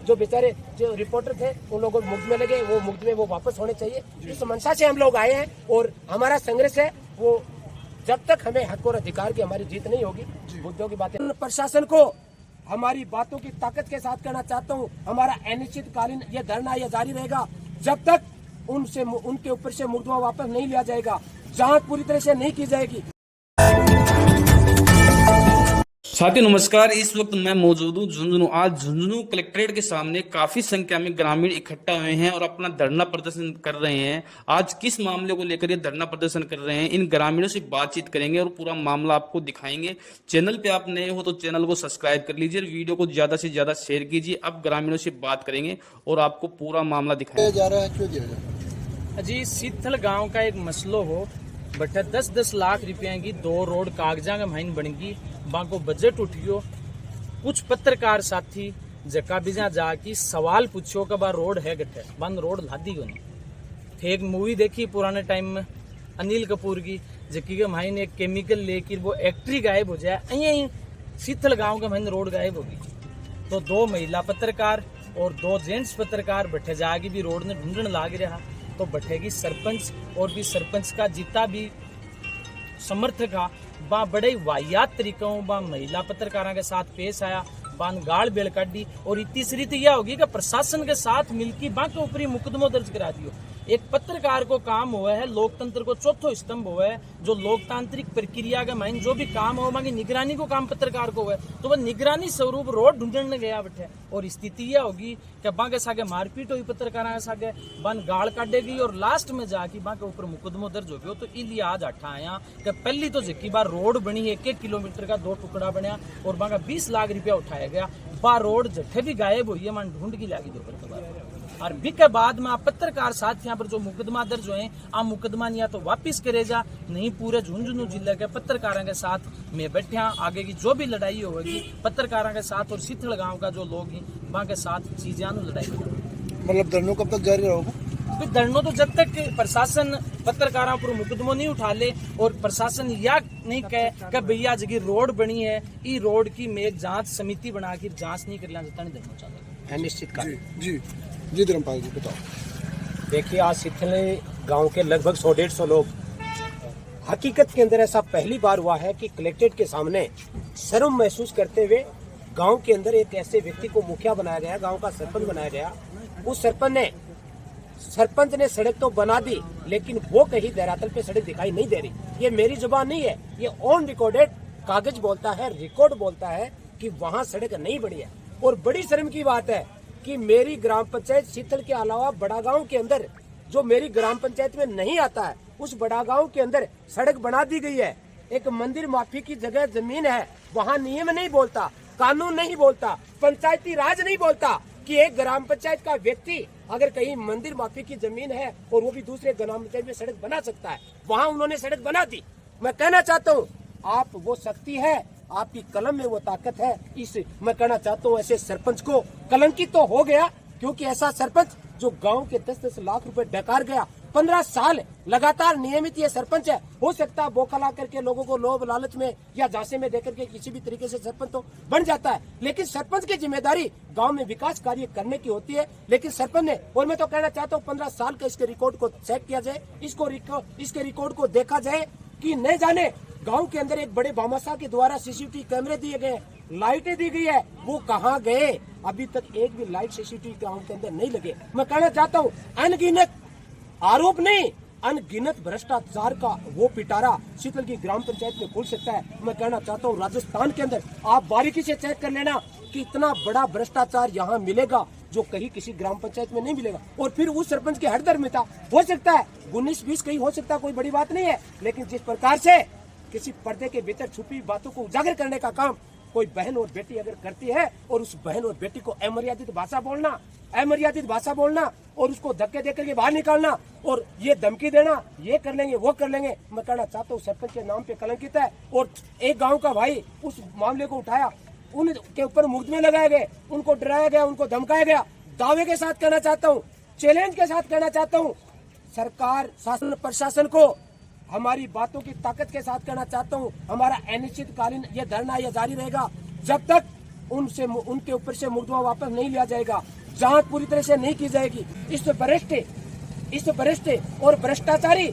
जो बेचारे जो रिपोर्टर थे उन लोगों को मुफ्त में लगे, वो मुफ्त में वो वापस होने चाहिए। इस मंशा से हम लोग आए हैं और हमारा संघर्ष है वो जब तक हमें हक और अधिकार की हमारी जीत नहीं होगी। मुद्दों की बातें प्रशासन को हमारी बातों की ताकत के साथ करना चाहता हूँ। हमारा अनिश्चितकालीन ये धरना ये जारी रहेगा जब तक उनके ऊपर से मुकदमा वापस नहीं लिया जाएगा, जांच पूरी तरह से नहीं की जाएगी। साथियों नमस्कार, इस वक्त मैं मौजूद हूँ झुंझुनू। आज झुंझुनू कलेक्ट्रेट के सामने काफी संख्या में ग्रामीण इकट्ठा हुए हैं और अपना धरना प्रदर्शन कर रहे हैं। आज किस मामले को लेकर ये धरना प्रदर्शन कर रहे हैं, इन ग्रामीणों से बातचीत करेंगे और पूरा मामला आपको दिखाएंगे। चैनल पे आप नए हो तो चैनल को सब्सक्राइब कर लीजिए, वीडियो को ज्यादा से ज्यादा शेयर कीजिए। अब ग्रामीणों से बात करेंगे और आपको पूरा मामला दिखाएंगे। जा रहा है क्यों दिया जा रहा है? जी सीथल गांव का एक मसलो हो बट 10-10 लाख रुपया की 2 रोड कागजा का महीन बनेगी, बाको बजट उठ गयो। कुछ पत्रकार साथी जका बिजा जाकी सवाल पूछो कि बा रोड है गठे बंद रोड लादी को नहीं। एक मूवी देखी पुराने टाइम में अनिल कपूर की, जकी के महीन एक केमिकल लेकर वो एक्ट्री गायब हो जाए, यही सीथल गांव के महीन रोड गायब होगी। तो 2 महिला पत्रकार और 2 जेंट्स पत्रकार बैठे जाके भी रोड ने ढूंढने लाग रहा। तो बैठेगी सरपंच और भी सरपंच का जितना भी समर्थक हा बा बड़े वाहियात तरीकों बा महिला पत्रकारों के साथ पेश आया, बान गाल बेल काटी। और तीसरी तो यह होगी कि प्रशासन के साथ मिलकर बा के ऊपर मुकदमा दर्ज करा दियो। एक पत्रकार को काम हुआ है लोकतंत्र को चौथो स्तंभ हुआ है, जो लोकतांत्रिक प्रक्रिया का माइन जो भी काम हो बाकी निगरानी को काम पत्रकार को हुआ है। तो वह निगरानी स्वरूप रोड ढूंढने गया बैठे और स्थिति यह होगी कि बा के सागे मारपीट हुई पत्रकार के सागे, बन गाल काटेगी और लास्ट में जाके बा के ऊपर मुकदमा दर्ज हो गया। तो इसलिए आज अट्ठा आया कि पहली तो जकी बार रोड बनी 1-1 किलोमीटर का 2 टुकड़ा बनया और बा का 20 लाख रुपया उठाया गया। बा रोड जट्ठे भी गायब हुई है, मन ढूंढ की लागी दो और भी के बाद में आप पत्रकार साथ यहाँ पर जो मुकदमा दर्ज हुए आ मुकदमा या तो वापिस करे जा नहीं, पूरे झुंझुनू जिले के पत्रकारों के साथ मैं बैठा। आगे की जो भी लड़ाई होगी पत्रकारों के साथ और सीथल गांव का जो लोग हैं वहाँ के साथ चीजें लड़ाई मतलब धरनों कब तक जारी रहोगे? धरनों तो जब तक प्रशासन पत्रकारों पर मुकदमा नहीं उठा ले और प्रशासन या नहीं कहे कि भैया जगह रोड बनी है ई रोड की मैं एक जांच समिति बना के जांच नहीं कर लेना धरना चाहता है निश्चित जी धर्मपाल जी बताओ। देखिए आज सीथल गांव के लगभग 100-150 लोग, हकीकत के अंदर ऐसा पहली बार हुआ है कि कलेक्ट्रेट के सामने शर्म महसूस करते हुए गांव के अंदर एक ऐसे व्यक्ति को मुखिया बनाया गया, गांव का सरपंच बनाया गया। उस सरपंच ने सड़क तो बना दी लेकिन वो कहीं धरातल पे सड़क दिखाई नहीं दे रही। ये मेरी जुबान नहीं है, ये ऑन रिकॉर्डेड कागज बोलता है, रिकॉर्ड बोलता है कि वहाँ सड़क नहीं बनी है। और बड़ी शर्म की बात है कि मेरी ग्राम पंचायत सीथल के अलावा बड़ा गांव के अंदर जो मेरी ग्राम पंचायत में नहीं आता है उस बड़ा गांव के अंदर सड़क बना दी गई है। एक मंदिर माफी की जगह जमीन है, वहाँ नियम नहीं बोलता, कानून नहीं बोलता, पंचायती राज नहीं बोलता कि एक ग्राम पंचायत का व्यक्ति अगर कहीं मंदिर माफी की जमीन है और वो भी दूसरे ग्राम पंचायत में सड़क बना सकता है, वहाँ उन्होंने सड़क बना दी। मैं कहना चाहता हूँ आप वो शक्ति है, आपकी कलम में वो ताकत है। मैं कहना चाहता हूँ ऐसे सरपंच को कलंकित तो हो गया, क्योंकि ऐसा सरपंच जो गांव के 10-10 लाख रुपए डकार गया, 15 साल लगातार नियमित ये सरपंच है। हो सकता है बोखला करके लोगों को लोभ लालच में या झांसे में देकर के किसी भी तरीके से सरपंच तो बन जाता है, लेकिन सरपंच की जिम्मेदारी गांव में विकास कार्य करने की होती है। लेकिन सरपंच ने, और मैं तो कहना चाहता हूँ 15 साल का इसके रिकॉर्ड को चेक किया जाए, इसके रिकॉर्ड को देखा जाए कि न जाने गांव के अंदर एक बड़े भामाशाह के द्वारा सीसीटीवी कैमरे दिए गए, लाइटें दी गई है, वो कहाँ गए? अभी तक एक भी लाइट सीसीटीवी गांव के अंदर नहीं लगे। मैं कहना चाहता हूँ अनगिनत आरोप नहीं, अनगिनत भ्रष्टाचार का वो पिटारा सीथल की ग्राम पंचायत में खुल सकता है। मैं कहना चाहता हूँ राजस्थान के अंदर आप बारीकी से चेक कर लेना कि इतना बड़ा भ्रष्टाचार यहाँ मिलेगा जो कहीं किसी ग्राम पंचायत में नहीं मिलेगा। और फिर उस सरपंच की हरदर्मिता हो सकता है 19-20 कहीं हो सकता है, कोई बड़ी बात नहीं है, लेकिन जिस प्रकार से किसी पर्दे के भीतर छुपी बातों को उजागर करने का काम कोई बहन और बेटी अगर करती है और उस बहन और बेटी को अमर्यादित भाषा बोलना और उसको धक्के देकर के बाहर निकालना और ये धमकी देना, ये कर लेंगे वो कर लेंगे, मैं कहना चाहता हूँ सरपंच के नाम पे कलंकित है। और एक गांव का भाई उस मामले को उठाया, उनके ऊपर मुकदमे लगाए गए, उनको डराया गया, उनको धमकाया गया। दावे के साथ कहना चाहता हूँ, चैलेंज के साथ कहना चाहता हूँ, सरकार शासन प्रशासन को हमारी बातों की ताकत के साथ कहना चाहता हूँ, हमारा अनिश्चितकालीन ये धरना ये जारी रहेगा जब तक उनके ऊपर से मुकदमा वापस नहीं लिया जाएगा, जांच पूरी तरह से नहीं की जाएगी, इस भ्रष्ट और भ्रष्टाचारी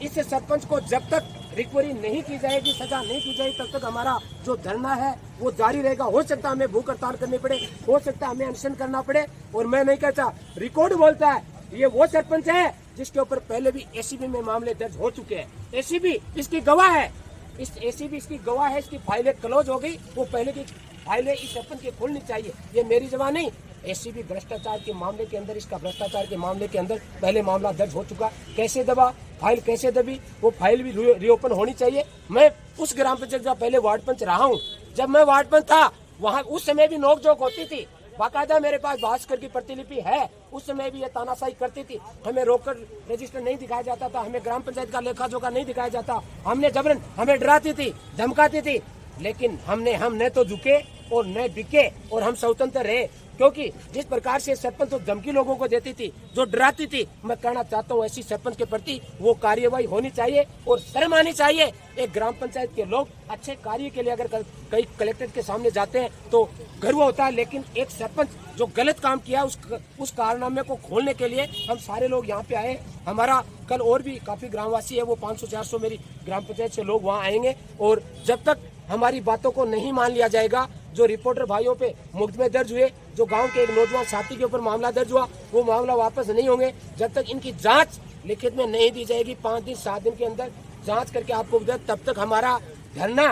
इस सरपंच को जब तक रिकवरी नहीं की जाएगी, सजा नहीं की जाएगी, तब तक हमारा जो धरना है वो जारी रहेगा। हो सकता है हमें भूख हड़ताल करनी पड़े, हो सकता है हमें अनशन करना पड़े। और मैं नहीं कहता, रिकॉर्ड बोलता है ये वो सरपंच है जिसके ऊपर पहले भी एसीबी में मामले दर्ज हो चुके हैं। एसीबी इसकी गवाह है, एसीबी इसकी गवाह है, इसकी फाइलें क्लोज हो गई। वो पहले की फाइलें इस सरपंच की खुलनी चाहिए, ये मेरी जवाब नहीं। एसीबी भ्रष्टाचार के मामले के अंदर, इसका भ्रष्टाचार के मामले के अंदर पहले मामला दर्ज हो चुका। कैसे दबा फाइल, कैसे दबी, वो फाइल भी रीओपन होनी चाहिए। मैं उस ग्राम पंचायत का पहले वार्ड पंच रहा हूँ, जब मैं वार्ड पंच था वहाँ उस समय भी नोकझोंक होती थी। बाकायदा मेरे पास भास्कर की प्रतिलिपि है, उस समय भी ये तानाशाही करती थी। हमें रोककर रजिस्टर नहीं दिखाया जाता था, हमें ग्राम पंचायत का लेखा जोखा नहीं दिखाया जाता, हमने जबरन हमें डराती थी, धमकाती थी। लेकिन हम न तो झुके और न बिके और हम स्वतंत्र रहे। क्योंकि जिस प्रकार से सरपंच तो धमकी लोगों को देती थी, जो डराती थी, मैं कहना चाहता हूँ ऐसी सरपंच के प्रति वो कार्यवाही होनी चाहिए और शर्म आनी चाहिए। एक ग्राम पंचायत के लोग अच्छे कार्य के लिए अगर कई कलेक्टर के सामने जाते हैं तो गर्व होता है, लेकिन एक सरपंच जो गलत काम किया उस कारनामे को खोलने के लिए हम सारे लोग यहाँ पे आए। हमारा कल और भी काफी ग्रामवासी है, वो 500-400 मेरी ग्राम पंचायत से लोग वहाँ आएंगे। और जब तक हमारी बातों को नहीं मान लिया जाएगा, जो रिपोर्टर भाइयों पे मुकदमे दर्ज हुए, जो गांव के एक नौजवान साथी के ऊपर मामला दर्ज हुआ, वो मामला वापस नहीं होंगे जब तक इनकी जांच लिखित में नहीं दी जाएगी। 5 दिन 7 दिन के अंदर जांच करके आपको बता, तब तक हमारा धरना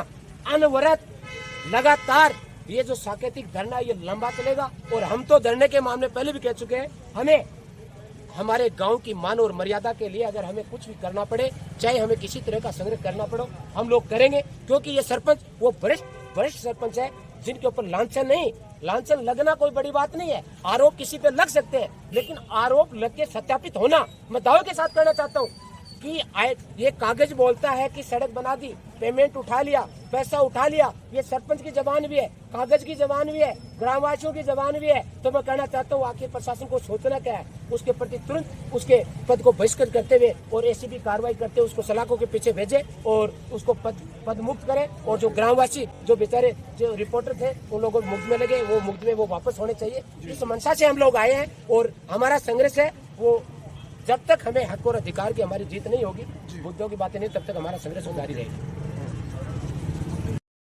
अनवरत लगातार ये जो साकेतिक धरना ये लंबा चलेगा। और हम तो धरने के मामले पहले भी कह चुके हैं, हमें हमारे गांव की मान और मर्यादा के लिए अगर हमें कुछ भी करना पड़े, चाहे हमें किसी तरह का संग्रह करना पड़ो, हम लोग करेंगे। क्योंकि ये सरपंच वो वरिष्ठ सरपंच है जिनके ऊपर लांछन नहीं, लांछन लगना कोई बड़ी बात नहीं है। आरोप किसी पे लग सकते हैं, लेकिन आरोप लग के सत्यापित होना, मैं दावे के साथ कहना चाहता हूँ कि ये कागज बोलता है कि सड़क बना दी, पेमेंट उठा लिया, पैसा उठा लिया, ये सरपंच की जबान भी है, कागज की जबान भी है, ग्रामवासियों की जबान भी है। तो मैं कहना चाहता हूँ आखिर प्रशासन को सोचना क्या है, उसके प्रति तुरंत उसके पद को बहिष्कृत करते हुए और एसीबी कार्रवाई करते हुए उसको सलाखों के पीछे भेजे और उसको पद मुक्त करे। और जो ग्रामवासी जो बेचारे जो रिपोर्टर थे उन लोगों को मुक्त में लगे, वो मुक्त में वो वापस होने चाहिए। इस मंशा से हम लोग आए हैं और हमारा संघर्ष है वो जब तक हमें हक और अधिकार की हमारी जीत नहीं होगी, मुद्दों की बातें नहीं, तब तक हमारा संघर्ष जारी रहेगा।